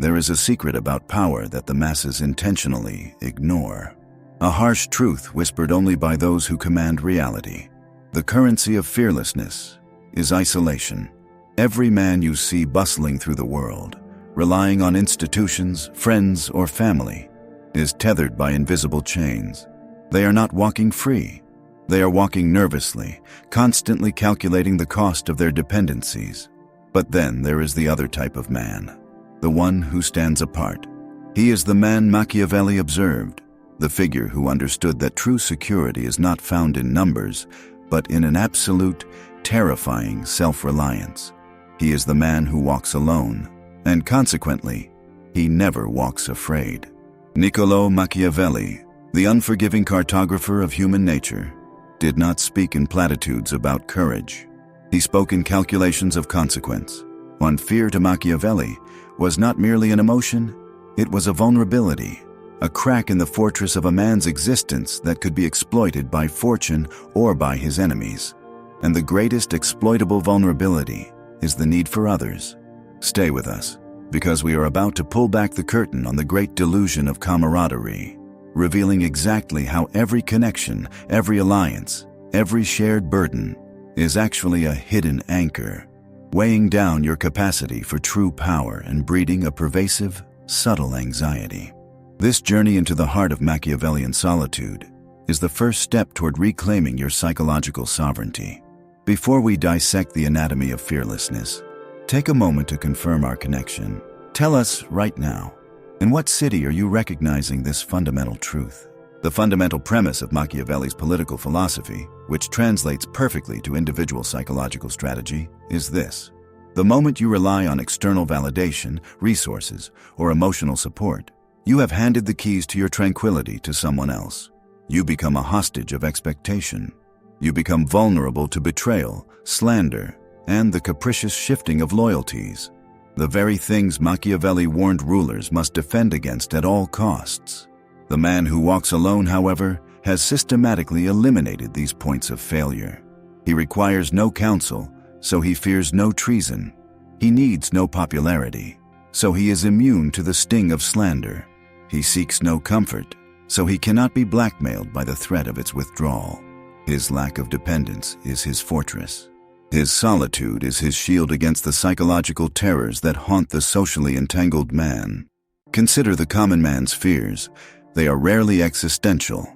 There is a secret about power that the masses intentionally ignore. A harsh truth whispered only by those who command reality. The currency of fearlessness is isolation. Every man you see bustling through the world, relying on institutions, friends, or family, is tethered by invisible chains. They are not walking free. They are walking nervously, constantly calculating the cost of their dependencies. But then there is the other type of man, the one who stands apart. He is the man Machiavelli observed, the figure who understood that true security is not found in numbers, but in an absolute, terrifying self-reliance. He is the man who walks alone, and consequently, he never walks afraid. Niccolò Machiavelli, the unforgiving cartographer of human nature, did not speak in platitudes about courage. He spoke in calculations of consequence. When fear to Machiavelli was not merely an emotion, it was a vulnerability, a crack in the fortress of a man's existence that could be exploited by fortune or by his enemies. And the greatest exploitable vulnerability is the need for others. Stay with us, because we are about to pull back the curtain on the great delusion of camaraderie, revealing exactly how every connection, every alliance, every shared burden is actually a hidden anchor, weighing down your capacity for true power and breeding a pervasive, subtle anxiety. This journey into the heart of Machiavellian solitude is the first step toward reclaiming your psychological sovereignty. Before we dissect the anatomy of fearlessness, take a moment to confirm our connection. Tell us right now, in what city are you recognizing this fundamental truth? The fundamental premise of Machiavelli's political philosophy, which translates perfectly to individual psychological strategy, is this. The moment you rely on external validation, resources, or emotional support, you have handed the keys to your tranquility to someone else. You become a hostage of expectation. You become vulnerable to betrayal, slander, and the capricious shifting of loyalties, the very things Machiavelli warned rulers must defend against at all costs. The man who walks alone, however, has systematically eliminated these points of failure. He requires no counsel, so he fears no treason. He needs no popularity, so he is immune to the sting of slander. He seeks no comfort, so he cannot be blackmailed by the threat of its withdrawal. His lack of dependence is his fortress. His solitude is his shield against the psychological terrors that haunt the socially entangled man. Consider the common man's fears. They are rarely existential.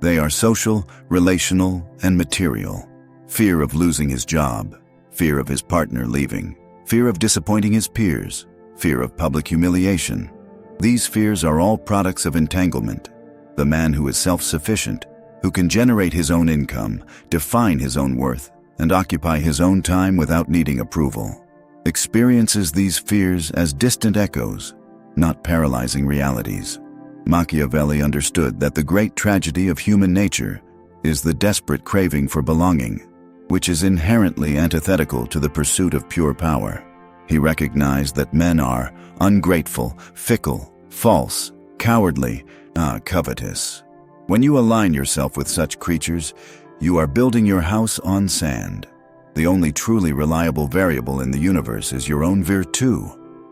They are social, relational, and material. Fear of losing his job, fear of his partner leaving, fear of disappointing his peers, fear of public humiliation. These fears are all products of entanglement. The man who is self-sufficient, who can generate his own income, define his own worth, and occupy his own time without needing approval, experiences these fears as distant echoes, not paralyzing realities. Machiavelli understood that the great tragedy of human nature is the desperate craving for belonging, which is inherently antithetical to the pursuit of pure power. He recognized that men are ungrateful, fickle, false, cowardly, covetous. When you align yourself with such creatures, you are building your house on sand. The only truly reliable variable in the universe is your own virtue,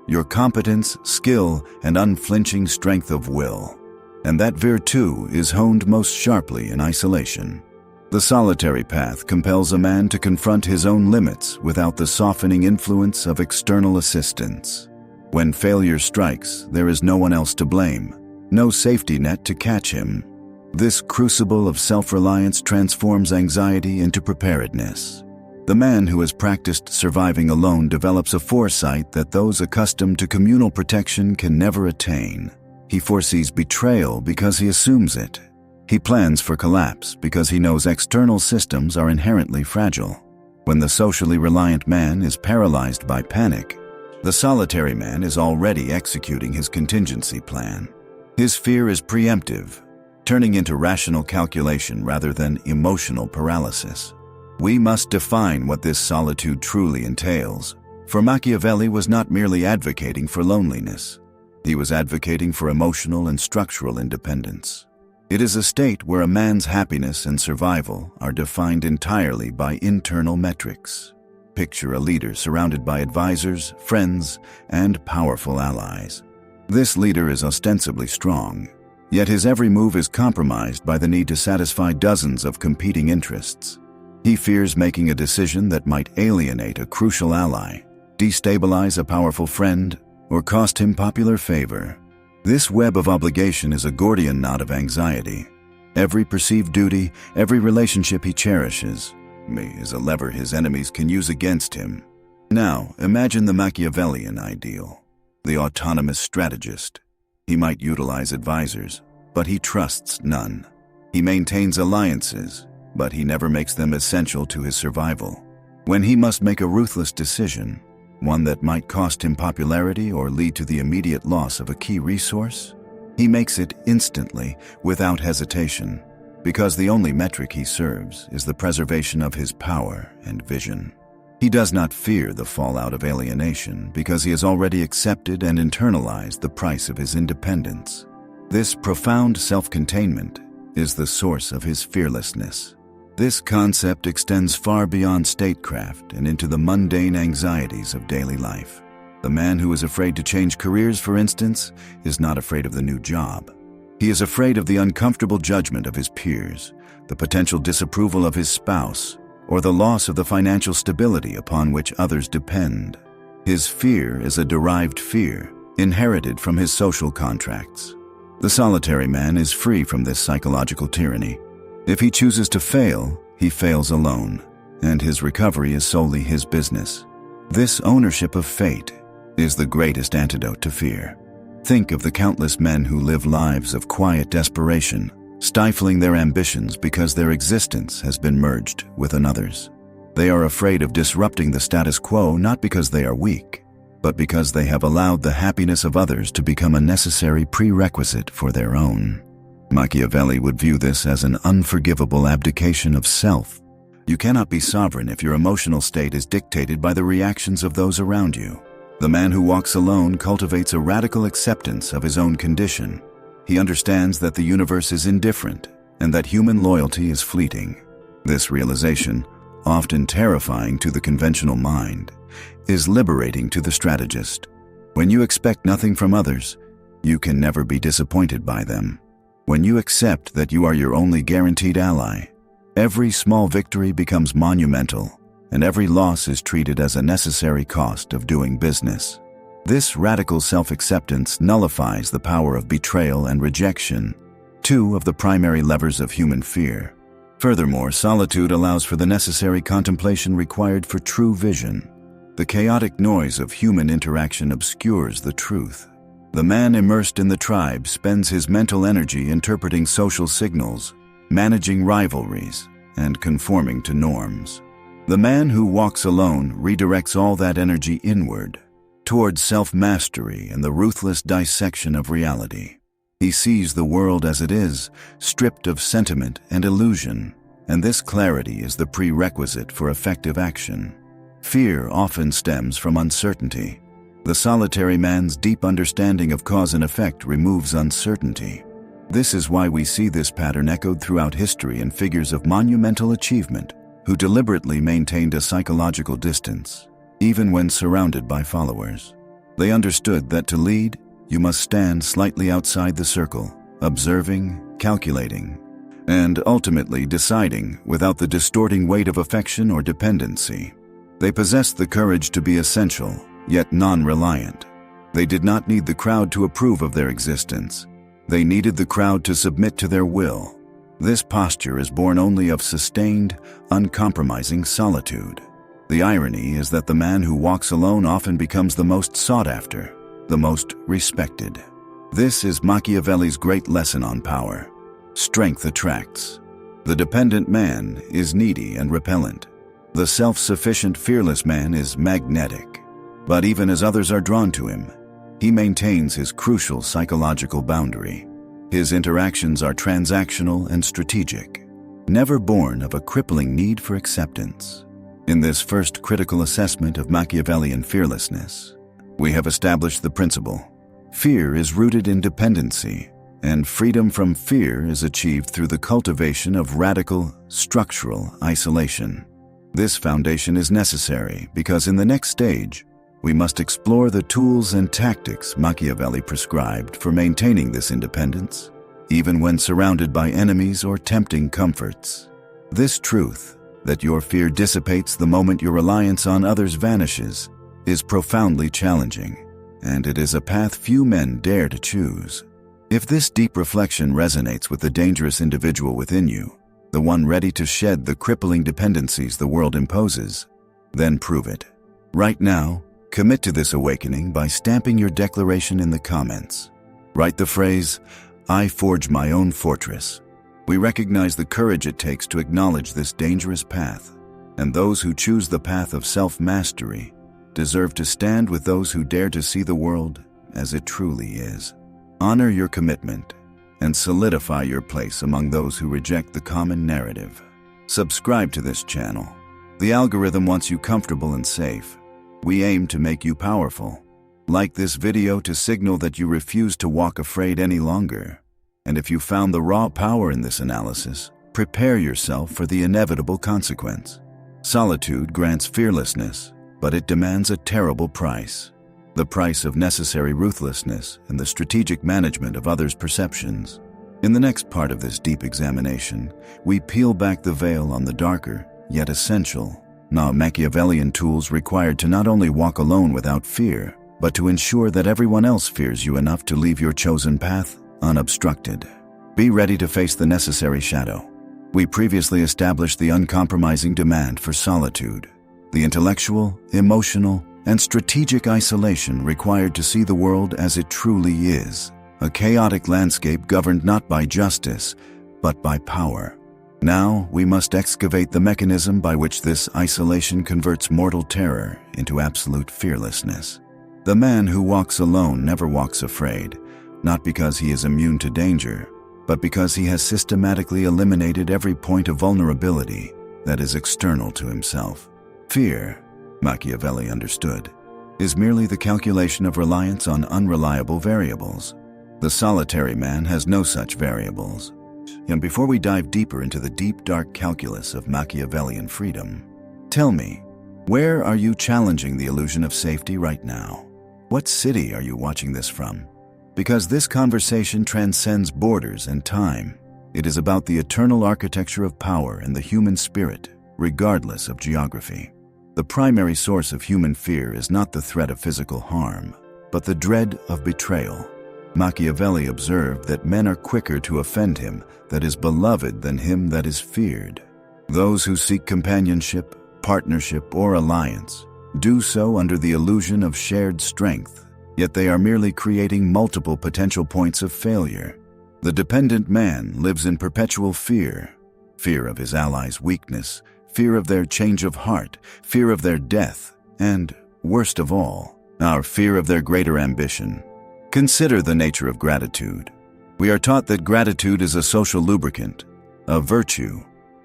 your competence, skill, and unflinching strength of will. And that virtue is honed most sharply in isolation. The solitary path compels a man to confront his own limits without the softening influence of external assistance. When failure strikes, there is no one else to blame, no safety net to catch him. This crucible of self-reliance transforms anxiety into preparedness. The man who has practiced surviving alone develops a foresight that those accustomed to communal protection can never attain. He foresees betrayal because he assumes it. He plans for collapse because he knows external systems are inherently fragile. When the socially reliant man is paralyzed by panic, the solitary man is already executing his contingency plan. His fear is preemptive, turning into rational calculation rather than emotional paralysis. We must define what this solitude truly entails, for Machiavelli was not merely advocating for loneliness. He was advocating for emotional and structural independence. It is a state where a man's happiness and survival are defined entirely by internal metrics. Picture a leader surrounded by advisors, friends, and powerful allies. This leader is ostensibly strong, yet his every move is compromised by the need to satisfy dozens of competing interests. He fears making a decision that might alienate a crucial ally, destabilize a powerful friend, or cost him popular favor. This web of obligation is a Gordian knot of anxiety. Every perceived duty, every relationship he cherishes, is a lever his enemies can use against him. Now, imagine the Machiavellian ideal, the autonomous strategist. He might utilize advisors, but he trusts none. He maintains alliances, but he never makes them essential to his survival. When he must make a ruthless decision, one that might cost him popularity or lead to the immediate loss of a key resource, he makes it instantly, without hesitation, because the only metric he serves is the preservation of his power and vision. He does not fear the fallout of alienation because he has already accepted and internalized the price of his independence. This profound self-containment is the source of his fearlessness. This concept extends far beyond statecraft and into the mundane anxieties of daily life. The man who is afraid to change careers, for instance, is not afraid of the new job. He is afraid of the uncomfortable judgment of his peers, the potential disapproval of his spouse, or the loss of the financial stability upon which others depend. His fear is a derived fear, inherited from his social contracts. The solitary man is free from this psychological tyranny. If he chooses to fail, he fails alone, and his recovery is solely his business. This ownership of fate is the greatest antidote to fear. Think of the countless men who live lives of quiet desperation, stifling their ambitions because their existence has been merged with another's. They are afraid of disrupting the status quo not because they are weak, but because they have allowed the happiness of others to become a necessary prerequisite for their own. Machiavelli would view this as an unforgivable abdication of self. You cannot be sovereign if your emotional state is dictated by the reactions of those around you. The man who walks alone cultivates a radical acceptance of his own condition. He understands that the universe is indifferent and that human loyalty is fleeting. This realization, often terrifying to the conventional mind, is liberating to the strategist. When you expect nothing from others, you can never be disappointed by them. When you accept that you are your only guaranteed ally, every small victory becomes monumental, and every loss is treated as a necessary cost of doing business. This radical self-acceptance nullifies the power of betrayal and rejection, two of the primary levers of human fear. Furthermore, solitude allows for the necessary contemplation required for true vision. The chaotic noise of human interaction obscures the truth. The man immersed in the tribe spends his mental energy interpreting social signals, managing rivalries, and conforming to norms. The man who walks alone redirects all that energy inward, towards self-mastery and the ruthless dissection of reality. He sees the world as it is, stripped of sentiment and illusion, and this clarity is the prerequisite for effective action. Fear often stems from uncertainty. The solitary man's deep understanding of cause and effect removes uncertainty. This is why we see this pattern echoed throughout history in figures of monumental achievement who deliberately maintained a psychological distance, even when surrounded by followers. They understood that to lead, you must stand slightly outside the circle, observing, calculating, and ultimately deciding without the distorting weight of affection or dependency. They possessed the courage to be essential, yet non-reliant. They did not need the crowd to approve of their existence. They needed the crowd to submit to their will. This posture is born only of sustained, uncompromising solitude. The irony is that the man who walks alone often becomes the most sought after, the most respected. This is Machiavelli's great lesson on power. Strength attracts. The dependent man is needy and repellent. The self-sufficient, fearless man is magnetic. But even as others are drawn to him, he maintains his crucial psychological boundary. His interactions are transactional and strategic, never born of a crippling need for acceptance. In this first critical assessment of Machiavellian fearlessness, we have established the principle: fear is rooted in dependency, and freedom from fear is achieved through the cultivation of radical, structural isolation. This foundation is necessary because in the next stage, we must explore the tools and tactics Machiavelli prescribed for maintaining this independence, even when surrounded by enemies or tempting comforts. This truth, that your fear dissipates the moment your reliance on others vanishes, is profoundly challenging, and it is a path few men dare to choose. If this deep reflection resonates with the dangerous individual within you, the one ready to shed the crippling dependencies the world imposes, then prove it. Right now, commit to this awakening by stamping your declaration in the comments. Write the phrase, "I forge my own fortress." We recognize the courage it takes to acknowledge this dangerous path, and those who choose the path of self-mastery deserve to stand with those who dare to see the world as it truly is. Honor your commitment and solidify your place among those who reject the common narrative. Subscribe to this channel. The algorithm wants you comfortable and safe. We aim to make you powerful. Like this video to signal that you refuse to walk afraid any longer. And if you found the raw power in this analysis, prepare yourself for the inevitable consequence. Solitude grants fearlessness, but it demands a terrible price. The price of necessary ruthlessness and the strategic management of others' perceptions. In the next part of this deep examination, we peel back the veil on the darker, yet essential, Machiavellian tools required to not only walk alone without fear, but to ensure that everyone else fears you enough to leave your chosen path unobstructed. Be ready to face the necessary shadow. We previously established the uncompromising demand for solitude, the intellectual, emotional, and strategic isolation required to see the world as it truly is, a chaotic landscape governed not by justice, but by power. Now we must excavate the mechanism by which this isolation converts mortal terror into absolute fearlessness. The man who walks alone never walks afraid, not because he is immune to danger, but because he has systematically eliminated every point of vulnerability that is external to himself. Fear, Machiavelli understood, is merely the calculation of reliance on unreliable variables. The solitary man has no such variables. And before we dive deeper into the deep, dark calculus of Machiavellian freedom, tell me, where are you challenging the illusion of safety right now? What city are you watching this from? Because this conversation transcends borders and time. It is about the eternal architecture of power and the human spirit, regardless of geography. The primary source of human fear is not the threat of physical harm, but the dread of betrayal. Machiavelli observed that men are quicker to offend him that is beloved than him that is feared. Those who seek companionship, partnership, or alliance do so under the illusion of shared strength, yet they are merely creating multiple potential points of failure. The dependent man lives in perpetual fear, fear of his allies' weakness, fear of their change of heart, fear of their death, and, worst of all, our fear of their greater ambition. Consider the nature of gratitude. We are taught that gratitude is a social lubricant, a virtue.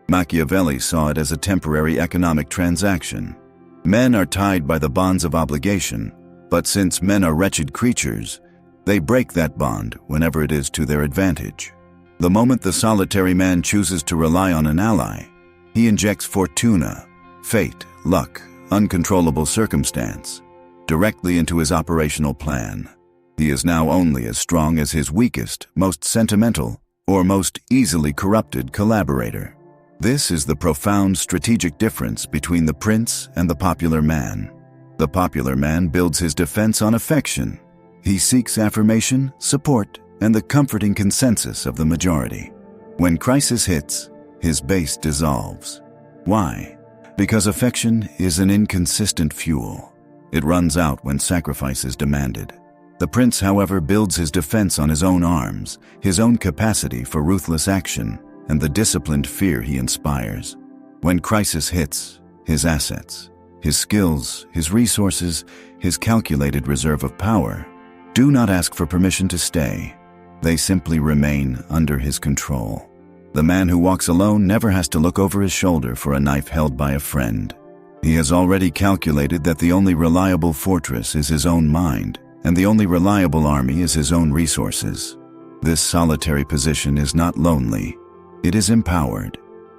Machiavelli saw it as a temporary economic transaction. Men are tied by the bonds of obligation, but since men are wretched creatures, they break that bond whenever it is to their advantage. The moment the solitary man chooses to rely on an ally, he injects fortuna, fate, luck, uncontrollable circumstance, directly into his operational plan. He is now only as strong as his weakest, most sentimental, or most easily corrupted collaborator. This is the profound strategic difference between the prince and the popular man. The popular man builds his defense on affection. He seeks affirmation, support, and the comforting consensus of the majority. When crisis hits, his base dissolves. Why? Because affection is an inconsistent fuel. It runs out when sacrifice is demanded. The prince, however, builds his defense on his own arms, his own capacity for ruthless action, and the disciplined fear he inspires. When crisis hits, his assets, his skills, his resources, his calculated reserve of power, do not ask for permission to stay. They simply remain under his control. The man who walks alone never has to look over his shoulder for a knife held by a friend. He has already calculated that the only reliable fortress is his own mind, and the only reliable army is his own resources. This solitary position is not lonely. It is empowered.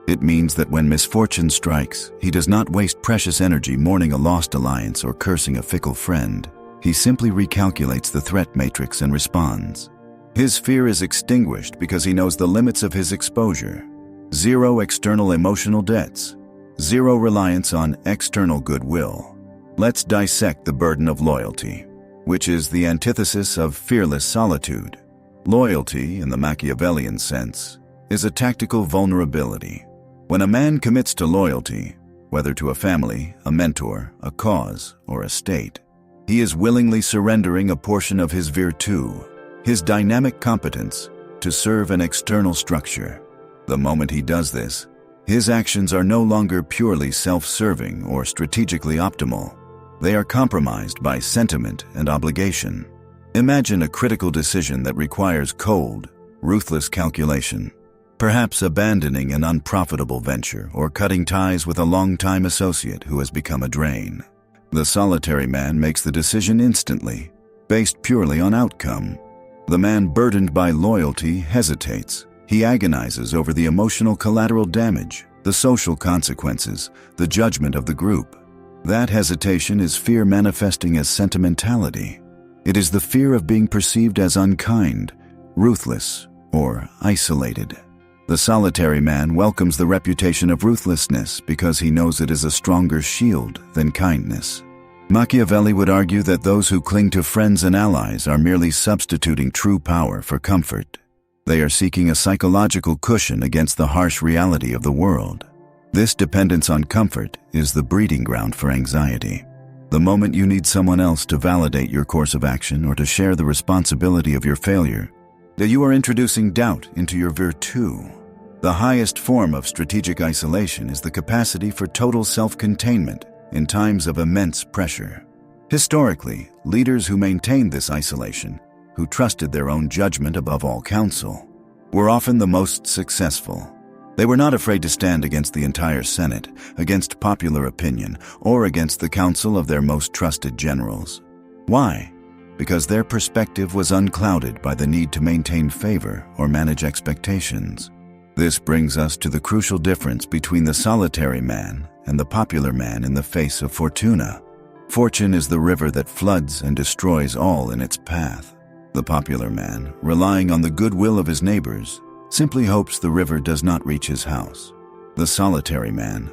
It means that when misfortune strikes, he does not waste precious energy mourning a lost alliance or cursing a fickle friend. He simply recalculates the threat matrix and responds. His fear is extinguished because he knows the limits of his exposure. Zero external emotional debts. Zero reliance on external goodwill. Let's dissect the burden of loyalty, which is the antithesis of fearless solitude. Loyalty, in the Machiavellian sense, is a tactical vulnerability. When a man commits to loyalty, whether to a family, a mentor, a cause, or a state, he is willingly surrendering a portion of his virtù, his dynamic competence, to serve an external structure. The moment he does this, his actions are no longer purely self-serving or strategically optimal. They are compromised by sentiment and obligation. Imagine a critical decision that requires cold, ruthless calculation. Perhaps abandoning an unprofitable venture or cutting ties with a long-time associate who has become a drain. The solitary man makes the decision instantly, based purely on outcome. The man burdened by loyalty hesitates. He agonizes over the emotional collateral damage, the social consequences, the judgment of the group. That hesitation is fear manifesting as sentimentality. It is the fear of being perceived as unkind, ruthless, or isolated. The solitary man welcomes the reputation of ruthlessness because he knows it is a stronger shield than kindness. Machiavelli would argue that those who cling to friends and allies are merely substituting true power for comfort. They are seeking a psychological cushion against the harsh reality of the world. This dependence on comfort is the breeding ground for anxiety. The moment you need someone else to validate your course of action or to share the responsibility of your failure, that you are introducing doubt into your virtù. The highest form of strategic isolation is the capacity for total self-containment in times of immense pressure. Historically, leaders who maintained this isolation, who trusted their own judgment above all counsel, were often the most successful. They were not afraid to stand against the entire Senate, against popular opinion, or against the counsel of their most trusted generals. Why? Because their perspective was unclouded by the need to maintain favor or manage expectations. This brings us to the crucial difference between the solitary man and the popular man in the face of fortuna. Fortune is the river that floods and destroys all in its path. The popular man, relying on the goodwill of his neighbors, simply hopes the river does not reach his house. The solitary man,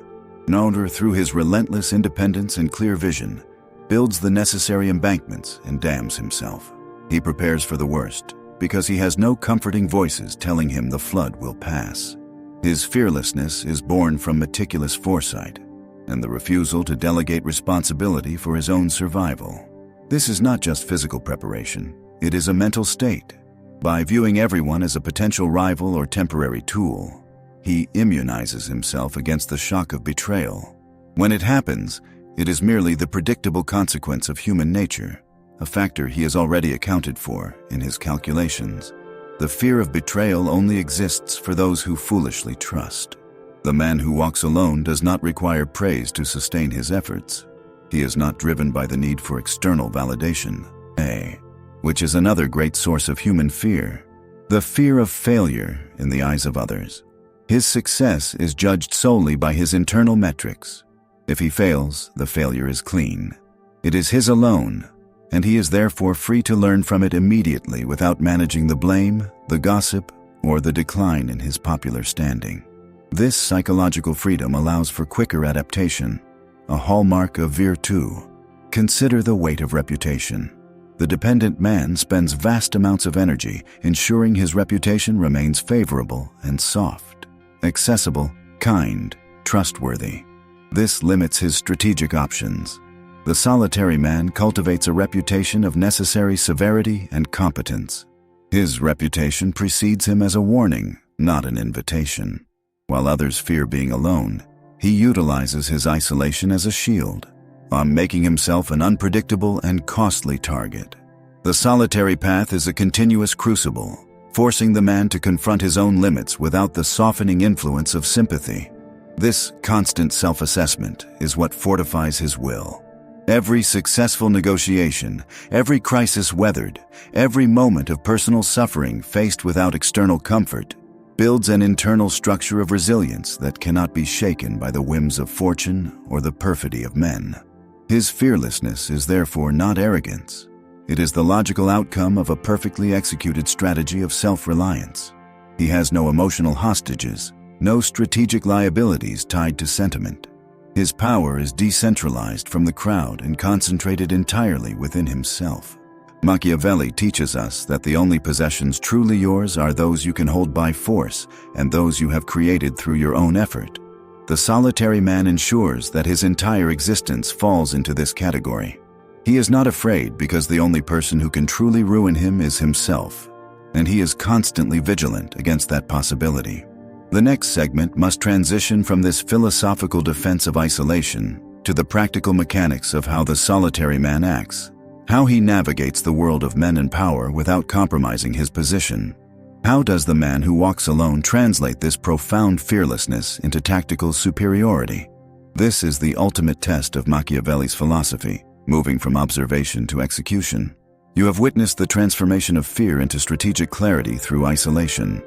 known through his relentless independence and clear vision, builds the necessary embankments and dams himself. He prepares for the worst, because he has no comforting voices telling him the flood will pass. His fearlessness is born from meticulous foresight and the refusal to delegate responsibility for his own survival. This is not just physical preparation, it is a mental state. By viewing everyone as a potential rival or temporary tool, he immunizes himself against the shock of betrayal. When it happens, it is merely the predictable consequence of human nature, a factor he has already accounted for in his calculations. The fear of betrayal only exists for those who foolishly trust. The man who walks alone does not require praise to sustain his efforts. He is not driven by the need for external validation, which is another great source of human fear, the fear of failure in the eyes of others. His success is judged solely by his internal metrics. If he fails, the failure is clean. It is his alone, and he is therefore free to learn from it immediately without managing the blame, the gossip, or the decline in his popular standing. This psychological freedom allows for quicker adaptation, a hallmark of virtù. Consider the weight of reputation. The dependent man spends vast amounts of energy ensuring his reputation remains favorable and soft, accessible, kind, trustworthy. This limits his strategic options. The solitary man cultivates a reputation of necessary severity and competence. His reputation precedes him as a warning, not an invitation. While others fear being alone, he utilizes his isolation as a shield, making himself an unpredictable and costly target. The solitary path is a continuous crucible, forcing the man to confront his own limits without the softening influence of sympathy. This constant self-assessment is what fortifies his will. Every successful negotiation, every crisis weathered, every moment of personal suffering faced without external comfort, builds an internal structure of resilience that cannot be shaken by the whims of fortune or the perfidy of men. His fearlessness is therefore not arrogance. It is the logical outcome of a perfectly executed strategy of self-reliance. He has no emotional hostages, no strategic liabilities tied to sentiment. His power is decentralized from the crowd and concentrated entirely within himself. Machiavelli teaches us that the only possessions truly yours are those you can hold by force and those you have created through your own effort. The solitary man ensures that his entire existence falls into this category. He is not afraid because the only person who can truly ruin him is himself, and he is constantly vigilant against that possibility. The next segment must transition from this philosophical defense of isolation to the practical mechanics of how the solitary man acts, how he navigates the world of men and power without compromising his position. How does the man who walks alone translate this profound fearlessness into tactical superiority? This is the ultimate test of Machiavelli's philosophy, moving from observation to execution. You have witnessed the transformation of fear into strategic clarity through isolation.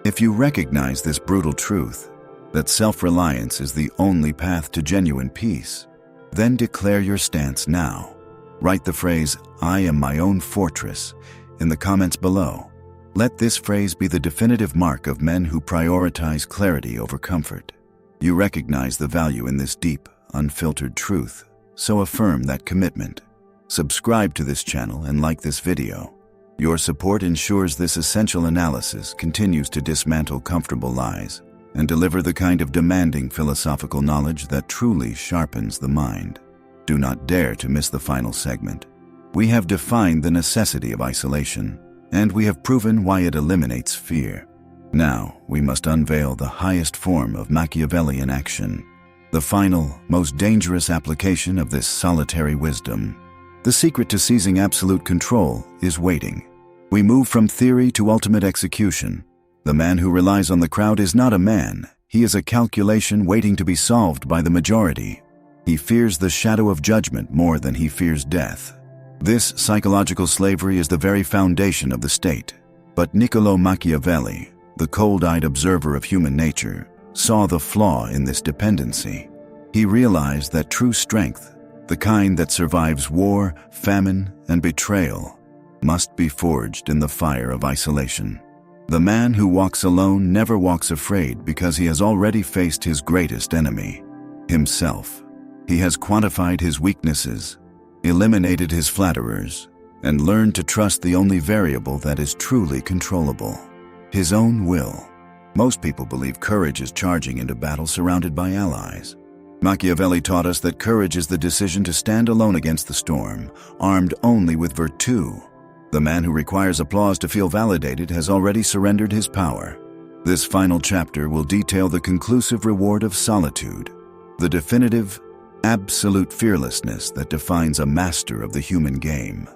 If you recognize this brutal truth, that self-reliance is the only path to genuine peace, then declare your stance now. Write the phrase, "I am my own fortress," in the comments below. Let this phrase be the definitive mark of men who prioritize clarity over comfort. You recognize the value in this deep, unfiltered truth, so affirm that commitment. Subscribe to this channel and like this video. Your support ensures this essential analysis continues to dismantle comfortable lies and deliver the kind of demanding philosophical knowledge that truly sharpens the mind. Do not dare to miss the final segment. We have defined the necessity of isolation, and we have proven why it eliminates fear. Now, we must unveil the highest form of Machiavellian action, the final, most dangerous application of this solitary wisdom. The secret to seizing absolute control is waiting. We move from theory to ultimate execution. The man who relies on the crowd is not a man. He is a calculation waiting to be solved by the majority. He fears the shadow of judgment more than he fears death. This psychological slavery is the very foundation of the state. But Niccolò Machiavelli, the cold-eyed observer of human nature, saw the flaw in this dependency. He realized that true strength, the kind that survives war, famine, and betrayal, must be forged in the fire of isolation. The man who walks alone never walks afraid because he has already faced his greatest enemy, himself. He has quantified his weaknesses, eliminated his flatterers, and learned to trust the only variable that is truly controllable, his own will. Most people believe courage is charging into battle surrounded by allies. Machiavelli taught us that courage is the decision to stand alone against the storm, armed only with virtue. The man who requires applause to feel validated has already surrendered his power. This final chapter will detail the conclusive reward of solitude, the definitive, absolute fearlessness that defines a master of the human game,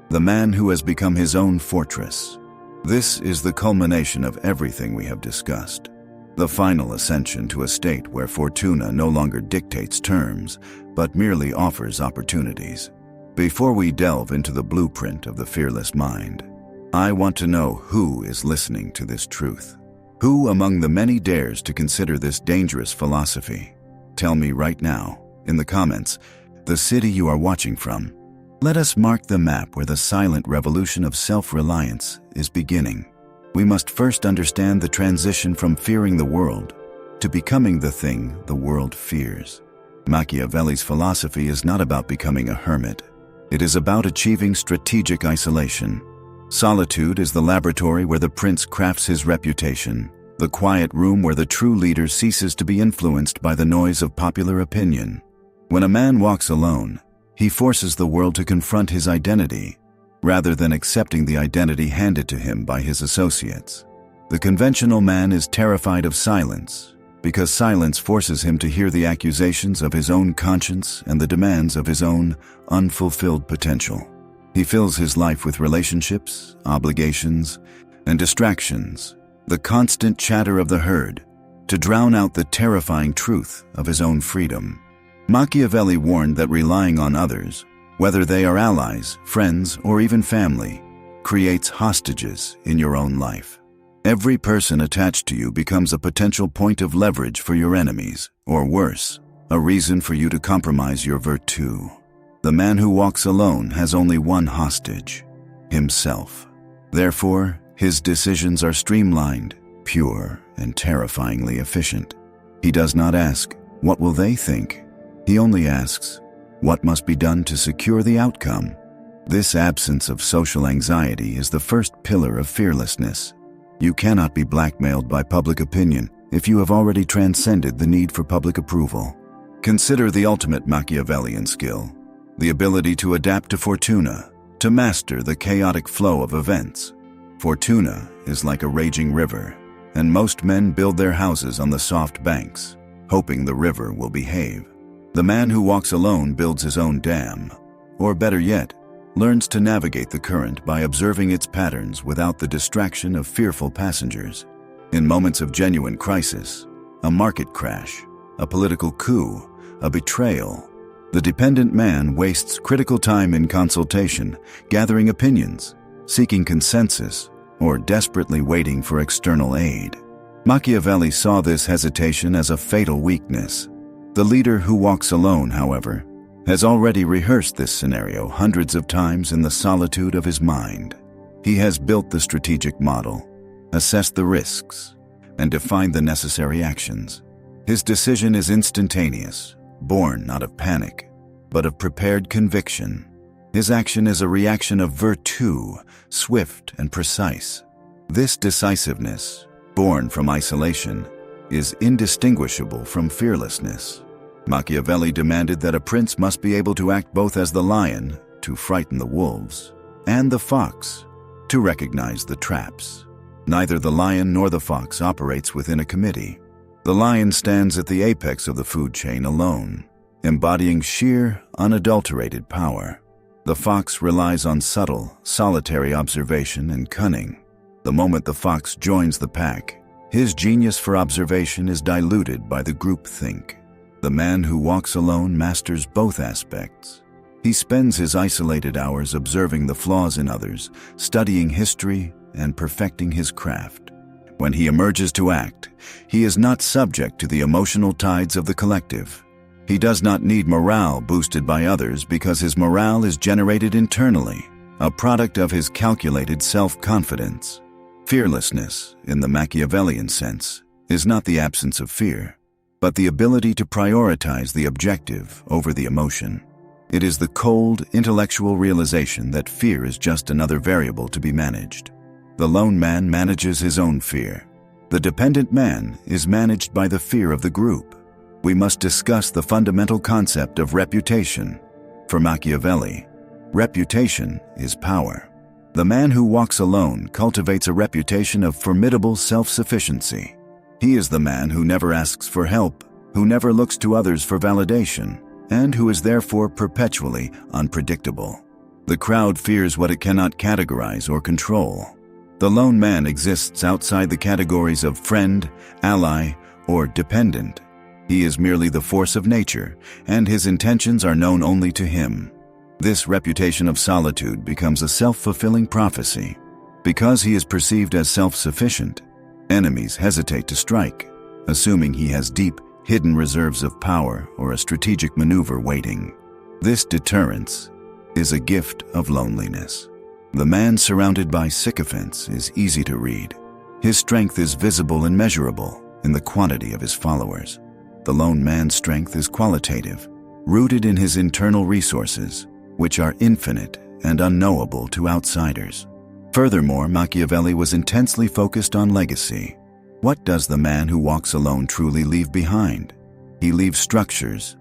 the man who has become his own fortress. This is the culmination of everything we have discussed, the final ascension to a state where fortuna no longer dictates terms, but merely offers opportunities. Before we delve into the blueprint of the fearless mind, I want to know who is listening to this truth. Who among the many dares to consider this dangerous philosophy? Tell me right now, in the comments, the city you are watching from. Let us mark the map where the silent revolution of self-reliance is beginning. We must first understand the transition from fearing the world to becoming the thing the world fears. Machiavelli's philosophy is not about becoming a hermit. It is about achieving strategic isolation. Solitude is the laboratory where the prince crafts his reputation, the quiet room where the true leader ceases to be influenced by the noise of popular opinion. When a man walks alone, he forces the world to confront his identity, rather than accepting the identity handed to him by his associates. The conventional man is terrified of silence, because silence forces him to hear the accusations of his own conscience and the demands of his own unfulfilled potential. He fills his life with relationships, obligations, and distractions, the constant chatter of the herd, to drown out the terrifying truth of his own freedom. Machiavelli warned that relying on others, whether they are allies, friends, or even family, creates hostages in your own life. Every person attached to you becomes a potential point of leverage for your enemies, or worse, a reason for you to compromise your virtue. The man who walks alone has only one hostage: himself. Therefore, his decisions are streamlined, pure, and terrifyingly efficient. He does not ask, "What will they think?" He only asks, "What must be done to secure the outcome?" This absence of social anxiety is the first pillar of fearlessness. You cannot be blackmailed by public opinion if you have already transcended the need for public approval. Consider the ultimate Machiavellian skill: the ability to adapt to fortuna, to master the chaotic flow of events. Fortuna is like a raging river, and most men build their houses on the soft banks, hoping the river will behave. The man who walks alone builds his own dam, or better yet, learns to navigate the current by observing its patterns without the distraction of fearful passengers. In moments of genuine crisis, a market crash, a political coup, a betrayal, the dependent man wastes critical time in consultation, gathering opinions, seeking consensus, or desperately waiting for external aid. Machiavelli saw this hesitation as a fatal weakness. The leader who walks alone, however, has already rehearsed this scenario hundreds of times in the solitude of his mind. He has built the strategic model, assessed the risks, and defined the necessary actions. His decision is instantaneous, born not of panic, but of prepared conviction. His action is a reaction of virtue, swift and precise. This decisiveness, born from isolation, is indistinguishable from fearlessness. Machiavelli demanded that a prince must be able to act both as the lion, to frighten the wolves, and the fox, to recognize the traps. Neither the lion nor the fox operates within a committee. The lion stands at the apex of the food chain alone, embodying sheer, unadulterated power. The fox relies on subtle, solitary observation and cunning. The moment the fox joins the pack, his genius for observation is diluted by the groupthink. The man who walks alone masters both aspects. He spends his isolated hours observing the flaws in others, studying history, and perfecting his craft. When he emerges to act, he is not subject to the emotional tides of the collective. He does not need morale boosted by others because his morale is generated internally, a product of his calculated self-confidence. Fearlessness, in the Machiavellian sense, is not the absence of fear, but the ability to prioritize the objective over the emotion. It is the cold, intellectual realization that fear is just another variable to be managed. The lone man manages his own fear. The dependent man is managed by the fear of the group. We must discuss the fundamental concept of reputation. For Machiavelli, reputation is power. The man who walks alone cultivates a reputation of formidable self-sufficiency. He is the man who never asks for help, who never looks to others for validation, and who is therefore perpetually unpredictable. The crowd fears what it cannot categorize or control. The lone man exists outside the categories of friend, ally, or dependent. He is merely the force of nature, and his intentions are known only to him. This reputation of solitude becomes a self-fulfilling prophecy. Because he is perceived as self-sufficient, enemies hesitate to strike, assuming he has deep, hidden reserves of power or a strategic maneuver waiting. This deterrence is a gift of loneliness. The man surrounded by sycophants is easy to read. His strength is visible and measurable in the quantity of his followers. The lone man's strength is qualitative, rooted in his internal resources, which are infinite and unknowable to outsiders. Furthermore, Machiavelli was intensely focused on legacy. What does the man who walks alone truly leave behind? He leaves structures,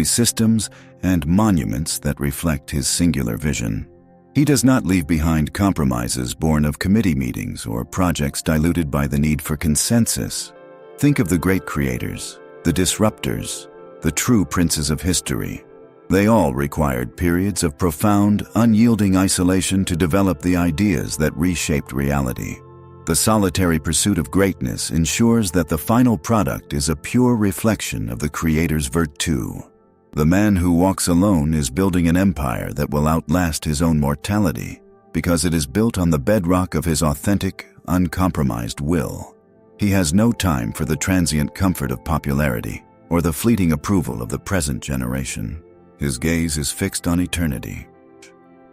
systems, and monuments that reflect his singular vision. He does not leave behind compromises born of committee meetings or projects diluted by the need for consensus. Think of the great creators, the disruptors, the true princes of history. They all required periods of profound, unyielding isolation to develop the ideas that reshaped reality. The solitary pursuit of greatness ensures that the final product is a pure reflection of the creator's virtue. The man who walks alone is building an empire that will outlast his own mortality, because it is built on the bedrock of his authentic, uncompromised will. He has no time for the transient comfort of popularity or the fleeting approval of the present generation. His gaze is fixed on eternity.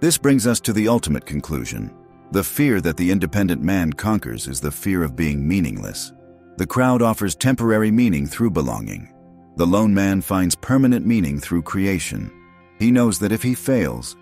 This brings us to the ultimate conclusion. The fear that the independent man conquers is the fear of being meaningless. The crowd offers temporary meaning through belonging. The lone man finds permanent meaning through creation. He knows that if he fails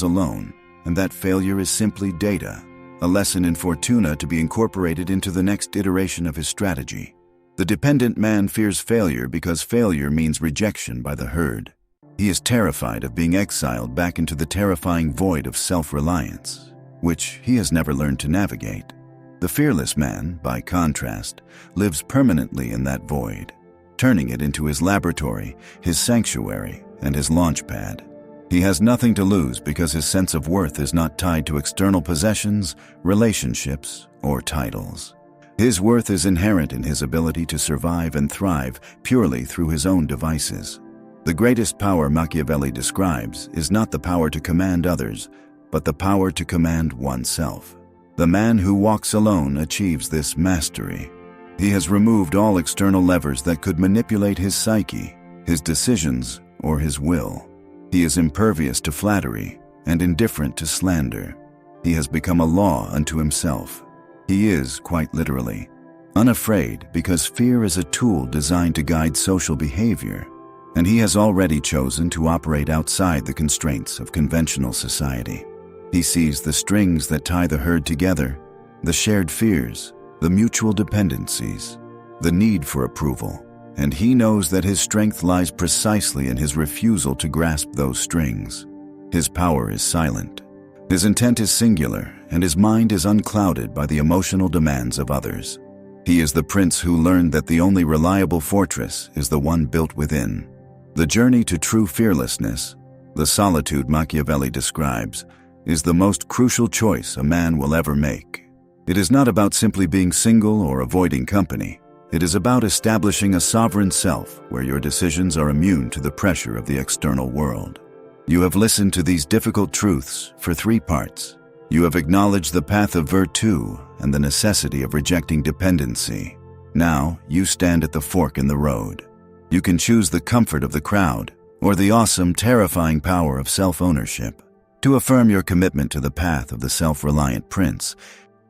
alone, and that failure is simply data, a lesson in fortuna to be incorporated into the next iteration of his strategy. The dependent man fears failure because failure means rejection by the herd. He is terrified of being exiled back into the terrifying void of self-reliance, which he has never learned to navigate. The fearless man, by contrast, lives permanently in that void, turning it into his laboratory, his sanctuary, and his launch pad. He has nothing to lose because his sense of worth is not tied to external possessions, relationships, or titles. His worth is inherent in his ability to survive and thrive purely through his own devices. The greatest power Machiavelli describes is not the power to command others, but the power to command oneself. The man who walks alone achieves this mastery. He has removed all external levers that could manipulate his psyche, his decisions, or his will. He is impervious to flattery and indifferent to slander. He has become a law unto himself. He is, quite literally, unafraid because fear is a tool designed to guide social behavior, and he has already chosen to operate outside the constraints of conventional society. He sees the strings that tie the herd together, the shared fears, the mutual dependencies, the need for approval, and he knows that his strength lies precisely in his refusal to grasp those strings. His power is silent. His intent is singular, and his mind is unclouded by the emotional demands of others. He is the prince who learned that the only reliable fortress is the one built within. The journey to true fearlessness, the solitude Machiavelli describes, is the most crucial choice a man will ever make. It is not about simply being single or avoiding company. It is about establishing a sovereign self where your decisions are immune to the pressure of the external world. You have listened to these difficult truths for 3 parts. You have acknowledged the path of virtue and the necessity of rejecting dependency. Now, you stand at the fork in the road. You can choose the comfort of the crowd or the awesome, terrifying power of self-ownership. To affirm your commitment to the path of the self-reliant prince,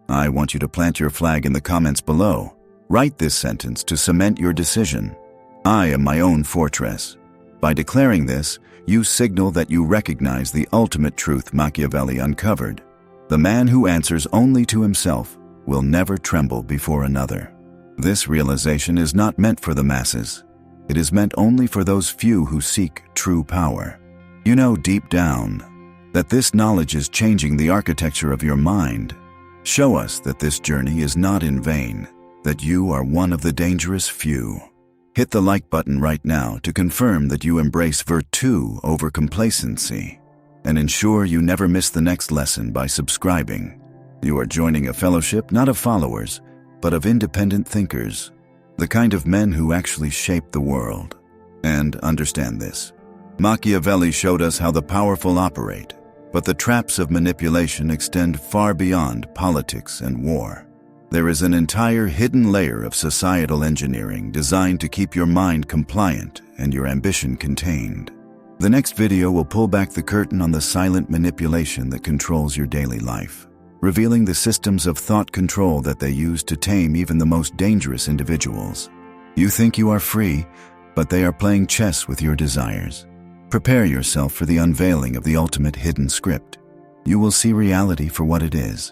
I want you to plant your flag in the comments below. Write this sentence to cement your decision. I am my own fortress. By declaring this, you signal that you recognize the ultimate truth Machiavelli uncovered. The man who answers only to himself will never tremble before another. This realization is not meant for the masses. It is meant only for those few who seek true power. You know deep down that this knowledge is changing the architecture of your mind. Show us that this journey is not in vain, that you are one of the dangerous few. Hit the like button right now to confirm that you embrace virtue over complacency, and ensure you never miss the next lesson by subscribing. You are joining a fellowship not of followers, but of independent thinkers, the kind of men who actually shape the world. And understand this. Machiavelli showed us how the powerful operate, but the traps of manipulation extend far beyond politics and war. There is an entire hidden layer of societal engineering designed to keep your mind compliant and your ambition contained. The next video will pull back the curtain on the silent manipulation that controls your daily life, revealing the systems of thought control that they use to tame even the most dangerous individuals. You think you are free, but they are playing chess with your desires. Prepare yourself for the unveiling of the ultimate hidden script. You will see reality for what it is,